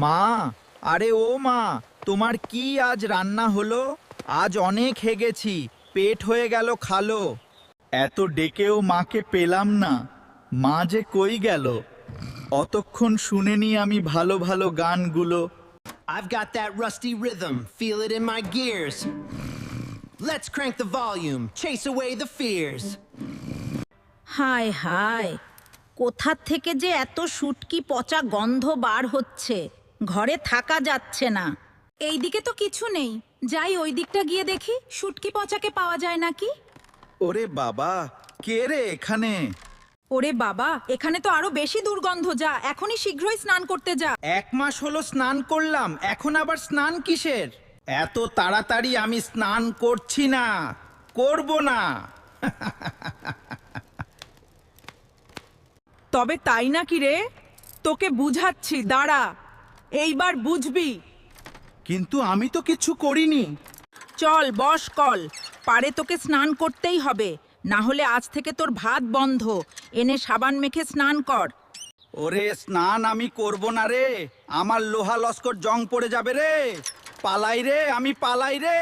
মা, আরে ও মা, তোমার কি আজ রান্না হলো? আজ অনেক হেগেছি, পেট হয়ে গেল খালো। এত ডেকেও মাকে পেলাম না, মা যে কই গেল? অতক্ষণ শুনেনি আমি ভালো ভালো গানগুলো। I've got that rusty rhythm, feel it in my gears. Let's crank the volume, chase away the fears. হায় হায়, কোথা থেকে যে এত শুটকি পচা গন্ধ বার হচ্ছে, ঘরে থাকা যাচ্ছে না। এইদিকে তো কিছু নেই, যাই ওই দিকটা গিয়ে দেখি শুটকি পচাকে পাওয়া যায় নাকি। ওরে বাবা, কে রে এখানে? ওরে বাবা, এখানে তো আরো বেশি দুর্গন্ধ, যা এখনই শীঘ্রই স্নান করতে যা। 1 মাস হলো স্নান করলাম, এখন আবার স্নান কিসের? এত তাড়াতাড়ি আমি স্নান করছি না, করব না। তবে তাই নাকি রে? তোকে বুঝাচ্ছি, দাঁড়া, এইবার বুঝবি। কিন্তু আমি তো কিছু করিনি। চল বস কল, পারে তোকে স্নান করতেই হবে, না হলে আজ থেকে তোর ভাত বন্ধ। এনে সাবান মেখে স্নান কর। ওরে স্নান আমি করব না রে, আমার লোহা লস্কর জং পড়ে যাবে রে। পালাই রে, আমি পালাই রে।